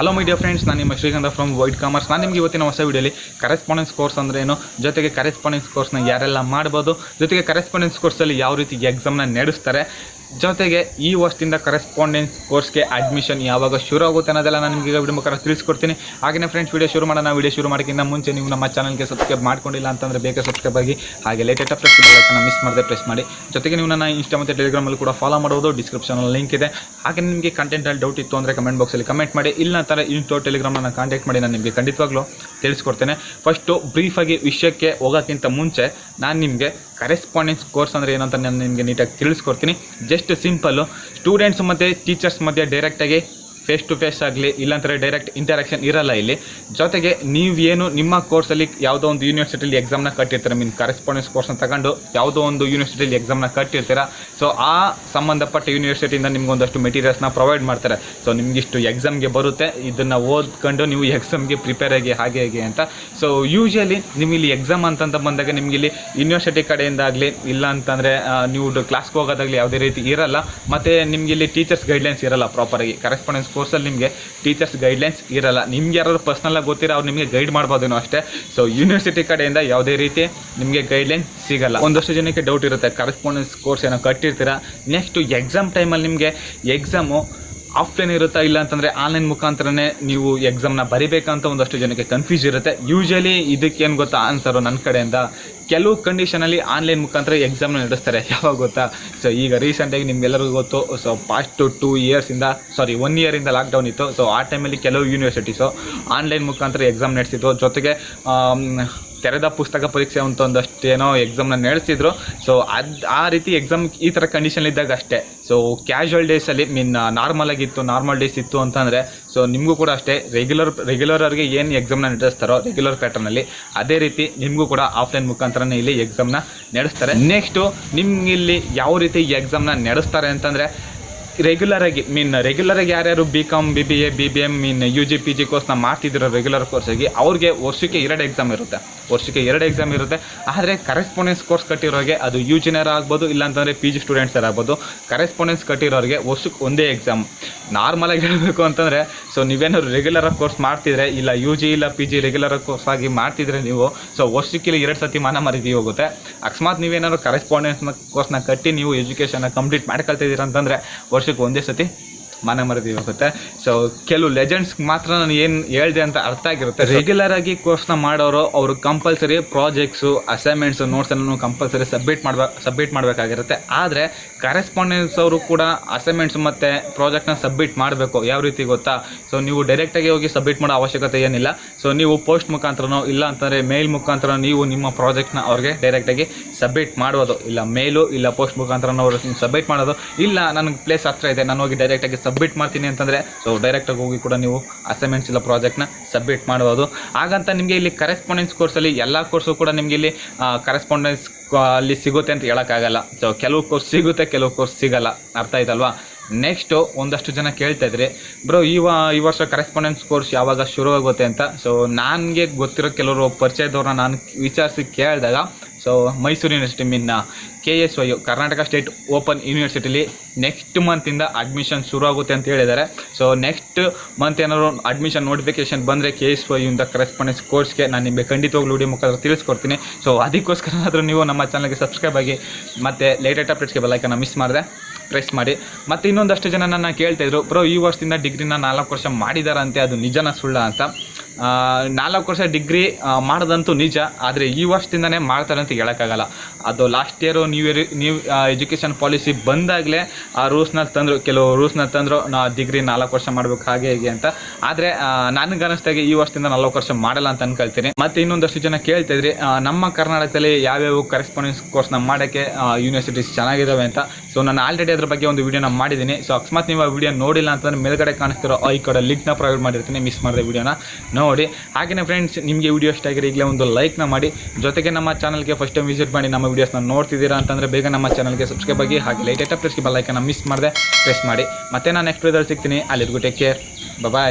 Hello my dear friends, ನಾನು ನಿಮ್ಮ ಶ್ರೀಗಂಧ ಫ್ರಮ್ ವೈಟ್ ಕಾಮರ್ಸ್. ನಾನು ನಿಮಗೆ ಇವತ್ತಿನ ಹೊಸ ವಿಡಿಯೋಲಿ ಕರೆಸ್ಪಾಂಡೆನ್ಸ್ ಕೋರ್ಸ್ ಅಂದ್ರೆ ಏನು, ಜೊತೆಗೆ ಕರೆಸ್ಪಾಂಡೆನ್ಸ್ ಕೋರ್ಸ್ನ ಯಾರೆಲ್ಲ ಮಾಡ್ಬೋದು, ಜೊತೆಗೆ ಕರೆಸ್ಪಾಂಡೆನ್ಸ್ ಕೋರ್ಸಲ್ಲಿ ಯಾವ ರೀತಿ ಎಕ್ಸಾಮ್ನ ನಡೆಸ್ತಾರೆ, ಜೊತೆಗೆ ಈ ವರ್ಷದಿಂದ ಕರೆಸ್ಪಾಂಡೆನ್ಸ್ ಕೋರ್ಸ್ಗೆ ಅಡ್ಮಿಷನ್ ಯಾವಾಗ ಶುರು ಆಗುತ್ತೆ ಅನ್ನೋದೆಲ್ಲ ನಾನು ನಿಮಗೆ ವಿಡಿಯೋ ಮುಖಾಂತರ ತಿಳಿಸ್ಕೊಡ್ತೀನಿ. ಹಾಗೆಯೇ ಫ್ರೆಂಡ್ಸ್, ವಿಡಿಯೋ ಶುರು ಮಾಡೋಣ. ವಿಡಿಯೋ ಶುರು ಮಾಡೋಕ್ಕಿಂತ ಮುಂಚೆ ನೀವು ನಮ್ಮ ಚಾನಲ್ಗೆ ಸಬ್ಸ್ಕ್ರೈಬ್ ಮಾಡ್ಕೊಂಡಿಲ್ಲ ಅಂತಂದರೆ ಬೇಗ ಸಬ್ಸ್ಕ್ರೈಬ್ ಆಗಿ, ಹಾಗೆ ಲೇಟೆಸ್ಟ್ ಅಪ್ಡೇಟ್ಸ್ ಬೆಲ್ಲೈಕನ್ನ ಮಿಸ್ ಮಾಡದೆ ಪ್ರೆಸ್ ಮಾಡಿ. ಜೊತೆಗೆ ನೀವು ನನ್ನ ಇನ್ಸ್ಟಾ ಮತ್ತು ಟೆಲಿಗ್ರಾಮಲ್ಲಿ ಕೂಡ ಫಾಲೋ ಮಾಡೋದು, ಡಿಸ್ಕ್ರಿಪ್ಷನಲ್ಲಿ ಲಿಂಕ್ ಇದೆ. ಹಾಗೆ ನಿಮಗೆ ಕಂಟೆಂಟಲ್ಲಿ ಡೌಟ್ ಇತ್ತು ಅಂದರೆ ಕಮೆಂಟ್ ಬಾಕ್ಸಲ್ಲಿ ಕಮೆಂಟ್ ಮಾಡಿ, ಇಲ್ಲ ಅಂತಾರೆ ಇನ್ಸ್ಟಾ ಟೆಲಿಗ್ರಾಮನ್ನು ಕಾಂಟ್ಯಾಕ್ಟ್ ಮಾಡಿ, ನಾನು ನಿಮಗೆ ಖಂಡಿತವಾಗ್ಲೂ ತಿಳಿಸ್ಕೊಡ್ತೇನೆ. ಫಸ್ಟು ಬ್ರೀಫಾಗಿ ವಿಷಯಕ್ಕೆ ಹೋಗೋಕ್ಕಿಂತ ಮುಂಚೆ ನಾನು ನಿಮಗೆ ಕರೆಸ್ಪಾಂಡೆನ್ಸ್ ಕೋರ್ಸ್ ಅಂದರೆ ಏನಂತ ನಾನು ನಿಮಗೆ ನೀಟಾಗಿ ತಿಳಿಸ್ಕೊಡ್ತೀನಿ. ಜಸ್ಟ್ ಸಿಂಪಲ್ಲು, ಸ್ಟೂಡೆಂಟ್ಸ್ ಮತ್ತು ಟೀಚರ್ಸ್ ಮಧ್ಯೆ ಡೈರೆಕ್ಟಾಗಿ ಫೇಸ್ ಟು ಫೇಸ್ ಆಗಲಿ, ಇಲ್ಲಾಂದರೆ ಡೈರೆಕ್ಟ್ ಇಂಟರಾಕ್ಷನ್ ಇರಲ್ಲ ಇಲ್ಲಿ. ಜೊತೆಗೆ ನೀವೇನು ನಿಮ್ಮ ಕೋರ್ಸಲ್ಲಿ ಯಾವುದೋ ಒಂದು ಯೂನಿವರ್ಸಿಟಿಲಿ ಎಕ್ಸಾಮ್ನ ಕಟ್ಟಿರ್ತಾರೆ, ಕರೆಸ್ಪಾಂಡೆನ್ಸ್ ಕೋರ್ಸ್ನ ತಗೊಂಡು ಯಾವುದೋ ಒಂದು ಯೂನಿವರ್ಸಿಟಿಲಿ ಎಕ್ಸಾಮ್ನ ಕಟ್ಟಿರ್ತೀರ. ಸೊ ಆ ಸಂಬಂಧಪಟ್ಟ ಯೂನಿವರ್ಸಿಟಿಯಿಂದ ನಿಮ್ಗೊಂದಷ್ಟು ಮೆಟೀರಿಯಲ್ಸ್ನ ಪ್ರೊವೈಡ್ ಮಾಡ್ತಾರೆ. ಸೊ ನಿಮಗಿಷ್ಟು ಎಕ್ಸಾಮ್ಗೆ ಬರುತ್ತೆ, ಇದನ್ನು ಓದ್ಕೊಂಡು ನೀವು ಎಕ್ಸಾಮ್ಗೆ ಪ್ರಿಪೇರ್ ಆಗಿ ಹಾಗೆ ಹೇಗೆ ಅಂತ. ಸೊ ಯೂಶಲಿ ನೀವು ಇಲ್ಲಿ ಎಕ್ಸಾಮ್ ಅಂತಂತ ಬಂದಾಗ ನಿಮ್ಗೆ ಇಲ್ಲಿ ಯೂನಿವರ್ಸಿಟಿ ಕಡೆಯಿಂದ ಆಗಲಿ, ಇಲ್ಲ ಅಂತಂದರೆ ನೀವು ಕ್ಲಾಸ್ಗೆ ಹೋಗೋದಾಗಲಿ ಯಾವುದೇ ರೀತಿ ಇರಲ್ಲ. ಮತ್ತು ನಿಮ್ಗೆ ಇಲ್ಲಿ ಟೀಚರ್ಸ್ ಗೈಡ್ಲೈನ್ಸ್ ಇರಲ್ಲ ಪ್ರಾಪರಾಗಿ. ಕರೆಸ್ಪಾಂಡೆನ್ಸ್ ಕೋರ್ಸಲ್ಲಿ ನಿಮಗೆ ಟೀಚರ್ಸ್ ಗೈಡ್ಲೈನ್ಸ್ ಇರಲ್ಲ. ನಿಮ್ಗೆ ಯಾರು ಪರ್ಸ್ನಲಾಗಿ ಗೊತ್ತಿರೋ ಅವ್ರು ನಿಮಗೆ ಗೈಡ್ ಮಾಡ್ಬೋದೇನೋ ಅಷ್ಟೇ. ಸೊ ಯೂನಿವರ್ಸಿಟಿ ಕಡೆಯಿಂದ ಯಾವುದೇ ರೀತಿ ನಿಮಗೆ ಗೈಡ್ಲೈನ್ಸ್ ಸಿಗಲ್ಲ. ಒಂದಷ್ಟು ಜನಕ್ಕೆ ಡೌಟ್ ಇರುತ್ತೆ, ಕರೆಸ್ಪಾಂಡೆನ್ಸ್ ಕೋರ್ಸ್ ಏನೋ ಕಟ್ಟಿರ್ತೀರಾ, ನೆಕ್ಸ್ಟು ಎಕ್ಸಾಮ್ ಟೈಮಲ್ಲಿ ನಿಮಗೆ ಎಕ್ಸಾಮು ಆಫ್ಲೈನ್ ಇರುತ್ತಾ, ಇಲ್ಲ ಅಂತಂದರೆ ಆನ್ಲೈನ್ ಮುಖಾಂತರನೇ ನೀವು ಎಕ್ಸಾಮ್ನ ಬರಿಬೇಕಂತ ಒಂದಷ್ಟು ಜನಕ್ಕೆ ಕನ್ಫ್ಯೂಸ್ ಇರುತ್ತೆ. ಯೂಶಲಿ ಇದಕ್ಕೇನು ಗೊತ್ತಾ ಆನ್ಸರು ನನ್ನ ಕಡೆಯಿಂದ, ಕೆಲವು ಕಂಡೀಷನಲ್ಲಿ ಆನ್ಲೈನ್ ಮುಖಾಂತರ ಎಕ್ಸಾಮ್ನ ನಡೆಸ್ತಾರೆ. ಯಾವಾಗ ಗೊತ್ತಾ, ಸೊ ಈಗ ರೀಸೆಂಟಾಗಿ ನಿಮ್ಗೆಲ್ಲರಿಗೂ ಗೊತ್ತು, ಸೊ ಪಾಸ್ಟ್ 1 ಇಯರಿಂದ ಲಾಕ್ಡೌನ್ ಇತ್ತು. ಸೊ ಆ ಟೈಮಲ್ಲಿ ಕೆಲವು ಯೂನಿವರ್ಸಿಟೀಸು ಆನ್ಲೈನ್ ಮುಖಾಂತರ ಎಕ್ಸಾಮ್ ನಡೆಸಿದ್ದು, ಜೊತೆಗೆ ತೆರೆದ ಪುಸ್ತಕ ಪರೀಕ್ಷೆ ಅಂತ ಒಂದಷ್ಟೇನೋ ಎಕ್ಸಾಮ್ನ ನಡೆಸಿದ್ರು. ಸೊ ಆ ರೀತಿ ಎಕ್ಸಾಮ್ ಈ ಥರ ಕಂಡೀಷನ್ ಇದ್ದಾಗ ಅಷ್ಟೇ. ಸೊ ಕ್ಯಾಶುವಲ್ ಡೇಸಲ್ಲಿ ನಾರ್ಮಲ್ ಡೇಸ್ ಇತ್ತು ಅಂತಂದರೆ, ಸೊ ನಿಮಗೂ ಕೂಡ ಅಷ್ಟೇ ರೆಗ್ಯುಲರ್ ಅವ್ರಿಗೆ ಏನು ಎಕ್ಸಾಮ್ನ ನಡೆಸ್ತಾರೋ ರೆಗ್ಯುಲರ್ ಪ್ಯಾಟರ್ನಲ್ಲಿ, ಅದೇ ರೀತಿ ನಿಮಗೂ ಕೂಡ ಆಫ್ಲೈನ್ ಮುಖಾಂತರನೇ ಇಲ್ಲಿ ಎಕ್ಸಾಮ್ನ ನಡೆಸ್ತಾರೆ. ನೆಕ್ಸ್ಟು ನಿಮ್ಗೆ ಇಲ್ಲಿ ಯಾವ ರೀತಿ ಎಕ್ಸಾಮ್ನ ನಡೆಸ್ತಾರೆ ಅಂತಂದರೆ, ರೆಗ್ಯುಲರಾಗಿ ಯಾರ್ಯಾರು BCom BBA BBM UG PG ಕೋರ್ಸ್ನ ಮಾಡ್ತಿದ್ದೀರೋ ರೆಗ್ಯುಲರ್ ಕೋರ್ಸಾಗಿ, ಅವ್ರಿಗೆ ವರ್ಷಕ್ಕೆ 2 ಎಕ್ಸಾಮ್ ಇರುತ್ತೆ. ಆದರೆ ಕರೆಸ್ಪಾಂಡೆನ್ಸ್ ಕೋರ್ಸ್ ಕಟ್ಟಿರೋರಿಗೆ, ಅದು UGನರ ಆಗ್ಬೋದು, ಇಲ್ಲಾಂತಂದರೆ PG ಸ್ಟೂಡೆಂಟ್ಸರ ಆಗ್ಬೋದು, ಕರೆಸ್ಪಾಂಡೆನ್ಸ್ ಕಟ್ಟಿರೋರಿಗೆ ವರ್ಷಕ್ಕೆ ಒಂದೇ ಎಕ್ಸಾಮ್. ನಾರ್ಮಲಾಗಿ ಹೇಳಬೇಕು ಅಂತಂದರೆ, ಸೊ ನೀವೇನಾದ್ರು ರೆಗ್ಯುಲರಾಗಿ ಕೋರ್ಸ್ ಮಾಡ್ತಿದ್ರೆ, ಇಲ್ಲ UG ಇಲ್ಲ PG ರೆಗ್ಯುಲರ್ ಕೋರ್ಸ್ ಆಗಿ ಮಾಡ್ತಿದ್ರೆ ನೀವು, ಸೊ ವರ್ಷಕ್ಕೆ 2 ಸತಿ ಮಾನ ಮರಿದಿ ಹೋಗುತ್ತೆ. ಅಕಸ್ಮಾತ್ ನೀವೇನಾದ್ರು ಕರೆಸ್ಪಾಂಡೆನ್ಸ್ ಕೋರ್ಸ್ನ ಕಟ್ಟಿ ನೀವು ಎಜುಕೇಷನ್ನ ಕಂಪ್ಲೀಟ್ ಮಾಡ್ಕೊಳ್ತಿದ್ದೀರ ಅಂತಂದರೆ ವರ್ಷಕ್ಕೆ ಒಂದೇ ಸತಿ ಮಾನ ಮರದಿ ಹೋಗುತ್ತೆ. ಸೊ ಕೆಲವು ಲೆಜೆಂಡ್ಸ್ಗೆ ಮಾತ್ರ ನಾನು ಏನು ಹೇಳಿದೆ ಅಂತ ಅರ್ಥ ಆಗಿರುತ್ತೆ. ರೆಗ್ಯುಲರ್ ಆಗಿ ಕೋರ್ಸ್ನ ಮಾಡೋರು ಅವರು ಕಂಪಲ್ಸರಿ ಪ್ರಾಜೆಕ್ಟ್ಸು, ಅಸೈನ್ಮೆಂಟ್ಸು, ನೋಟ್ಸನ್ನು ಕಂಪಲ್ಸರಿ ಸಬ್ಮಿಟ್ ಮಾಡಬೇಕಾಗಿರುತ್ತೆ. ಆದರೆ ಕರೆಸ್ಪಾಂಡೆನ್ಸ್ ಅವರು ಕೂಡ ಅಸೈನ್ಮೆಂಟ್ಸ್ ಮತ್ತು ಪ್ರಾಜೆಕ್ಟ್ನ ಸಬ್ಮಿಟ್ ಮಾಡಬೇಕು. ಯಾವ ರೀತಿ ಗೊತ್ತಾ, ಸೊ ನೀವು ಡೈರೆಕ್ಟಾಗಿ ಹೋಗಿ ಸಬ್ಮಿಟ್ ಮಾಡೋ ಅವಶ್ಯಕತೆ ಏನಿಲ್ಲ. ಸೊ ನೀವು ಪೋಸ್ಟ್ ಮುಖಾಂತರನೋ, ಇಲ್ಲ ಅಂತಂದರೆ ಮೇಲ್ ಮುಖಾಂತರ ನೀವು ನಿಮ್ಮ ಪ್ರಾಜೆಕ್ಟ್ನ ಅವ್ರಿಗೆ ಡೈರೆಕ್ಟಾಗಿ ಸಬ್ಮಿಟ್ ಮಾಡ್ಬೋದು. ಇಲ್ಲ ಮೇಲು, ಇಲ್ಲ ಪೋಸ್ಟ್ ಮುಖಾಂತರನೋ ಅವ್ರಿಗೆ ಸಬ್ಮಿಟ್ ಮಾಡೋದು. ಇಲ್ಲ ನನಗೆ ಪ್ಲೇಸ್ ಹತ್ರ ಇದೆ, ನಾನು ಹೋಗಿ ಡೈರೆಕ್ಟಾಗಿ ಸಬ್ಮಿಟ್ ಮಾಡ್ತೀನಿ ಅಂತಂದರೆ, ಸೊ ಡೈರೆಕ್ಟಾಗಿ ಹೋಗಿ ಕೂಡ ನೀವು ಅಸೈನ್ಮೆಂಟ್ಸ್ ಇಲ್ಲ ಪ್ರಾಜೆಕ್ಟ್ನ ಸಬ್ಮಿಟ್ ಮಾಡ್ಬೋದು. ಹಾಗಂತ ನಿಮಗೆ ಇಲ್ಲಿ ಕರೆಸ್ಪಾಂಡೆನ್ಸ್ ಕೋರ್ಸಲ್ಲಿ ಎಲ್ಲ ಕೋರ್ಸು ಕೂಡ ನಿಮಗೆ ಇಲ್ಲಿ ಕರೆಸ್ಪಾಂಡೆನ್ಸ್ ಅಲ್ಲಿ ಸಿಗುತ್ತೆ ಅಂತ ಹೇಳೋಕ್ಕಾಗಲ್ಲ. ಸೊ ಕೆಲವು ಕೋರ್ಸ್ ಸಿಗುತ್ತೆ, ಕೆಲವು ಕೋರ್ಸ್ ಸಿಗಲ್ಲ. ಅರ್ಥ ಆಯ್ತಲ್ವಾ? ನೆಕ್ಸ್ಟು ಒಂದಷ್ಟು ಜನ ಕೇಳ್ತಾ ಇದ್ರಿ, ಬ್ರೋ ಈ ವರ್ಷ ಕರೆಸ್ಪಾಂಡೆನ್ಸ್ ಕೋರ್ಸ್ ಯಾವಾಗ ಶುರು ಆಗುತ್ತೆ ಅಂತ. ಸೊ ನನಗೆ ಗೊತ್ತಿರೋ ಕೆಲವರು ಪರಿಚಯದವ್ರನ್ನ ನಾನು ವಿಚಾರಿಸಿ ಕೇಳಿದಾಗ, so Mysore university KSOU Karnataka state open ಯೂನಿವರ್ಸಿಟಿಲಿ ನೆಕ್ಸ್ಟ್ ಮಂತಿಂದ ಅಡ್ಮಿಷನ್ ಶುರು ಆಗುತ್ತೆ ಅಂತ ಹೇಳಿದ್ದಾರೆ. ಸೊ ನೆಕ್ಸ್ಟ್ ಮಂತ್ ಏನಾದ್ರು ಅಡ್ಮಿಷನ್ ನೋಟಿಫಿಕೇಶನ್ ಬಂದರೆ KSOU ಕರೆಸ್ಪಾಂಡೆನ್ಸ್ ಕೋರ್ಸ್ಗೆ ನಾನು ನಿಮಗೆ ಖಂಡಿತವಾಗ್ಲೂ ವಿಡಿಯೋ ಮುಖಾಂತರ ತಿಳಿಸ್ಕೊಡ್ತೀನಿ. ಸೊ ಅದಕ್ಕೋಸ್ಕರ ನೀವು ನಮ್ಮ ಚಾನಲ್ಗೆ ಸಬ್ಸ್ಕ್ರೈಬ್ ಆಗಿ, ಮತ್ತು ಲೇಟೆಸ್ಟ್ ಅಪ್ಡೇಟ್ಸ್ಗೆ ಬೆಲ್ಲೈಕನ್ನ ಮಿಸ್ ಮಾಡದೆ ಪ್ರೆಸ್ ಮಾಡಿ. ಮತ್ತು ಇನ್ನೊಂದಷ್ಟು ಜನ ನನ್ನ ಕೇಳ್ತಾಯಿದ್ರು, ಬ್ರೋ ಈ ವರ್ಷದಿಂದ ಡಿಗ್ರಿನ 4 ವರ್ಷ ಮಾಡಿದಾರಂತೆ, ಅದು ನಿಜನ ಸುಳ್ಳ ಅಂತ. 4 ವರ್ಷ ಡಿಗ್ರಿ ಮಾಡೋದಂತೂ ನಿಜ, ಆದರೆ ಈ ವರ್ಷದಿಂದನೇ ಮಾಡ್ತಾರೆ ಅಂತ ಹೇಳೋಕ್ಕಾಗಲ್ಲ. ಅದು last year new education policy ಬಂದಾಗಲೇ ಆ ಕೆಲವು ರೂಲ್ಸ್ನ ತಂದರು, ಡಿಗ್ರಿ 4 ವರ್ಷ ಮಾಡಬೇಕು ಹಾಗೆ ಹೇಗೆ ಅಂತ. ಆದರೆ ನನಗನ್ನಿಸ್ದಾಗೆ ಈ ವರ್ಷದಿಂದ 4 ವರ್ಷ ಮಾಡಲ್ಲ ಅಂತ ಅನ್ಕೊಳ್ತೀನಿ. ಮತ್ತು ಇನ್ನೊಂದಷ್ಟು ಜನ ಕೇಳ್ತಾಯಿದ್ರಿ, ನಮ್ಮ ಕರ್ನಾಟಕದಲ್ಲಿ ಯಾವ್ಯಾವ ಕರೆಸ್ಪಾಂಡೆನ್ಸ್ ಕೋರ್ಸ್ನ ಮಾಡೋಕ್ಕೆ ಯೂನಿವರ್ಸಿಟೀಸ್ ಚೆನ್ನಾಗಿದ್ದಾವೆ ಅಂತ. ಸೊ ನಾನು ಆಲ್ರೆಡಿ ಅದ್ರ ಬಗ್ಗೆ ಒಂದು ವಿಡಿಯೋನ ಮಾಡಿದ್ದೀನಿ. ಸೊ ಅಕಸ್ಮಾತ್ ನೀವು ಆ ವಿಡಿಯೋ ನೋಡಿಲ್ಲ ಅಂತಂದರೆ ಮೇಲ್ಗಡೆ ಕಾಣಿಸ್ತಿರೋ ಈ ಕಡೆ ಲಿಂಕ್ನ ಪ್ರೊವೈಡ್ ಮಾಡಿರ್ತೀನಿ, ಮಿಸ್ ಮಾಡಿದೆ ವಿಡಿಯೋನ ನೋಡಿ. ಹಾಗೆಯೇ ಫ್ರೆಂಡ್ಸ್, ನಿಮಗೆ ವಿಡಿಯೋ ಇಷ್ಟ ಆಗಿರೋ ಈಗಲೇ ಒಂದು ಲೈಕ್ನ ಮಾಡಿ, ಜೊತೆಗೆ ನಮ್ಮ ಚಾನಲ್ಗೆ ಫಸ್ಟ್ ಟೈಮ್ ವಿಸಿಟ್ ಮಾಡಿ ನಮ್ಮ ವಿಡಿಯೋಸ್ನ ನೋಡ್ತಿದ್ದೀರಾ ಅಂತಂದರೆ ಬೇಗ ನಮ್ಮ ಚಾನಲ್ಗೆ ಸಬ್ಸ್ಕ್ರೈಬ್ ಆಗಿ, ಹಾಗೆ ಲೇಟೆಸ್ಟ್ ಅಪ್ಡೇಟ್ಸ್ಗೆ ಬೆಲ್ ಐಕನ್ನ ಮಿಸ್ ಮಾಡದೆ ಪ್ರೆಸ್ ಮಾಡಿ. ಮತ್ತೆ ನಾನು ನೆಕ್ಸ್ಟ್ ವಿಡಿಯೋದಲ್ಲಿ ಸಿಗ್ತೀನಿ. ಅಲ್ಲಿವರೆಗೂ ಟೇಕ್ ಕೇರ್, ಬಾಯ್.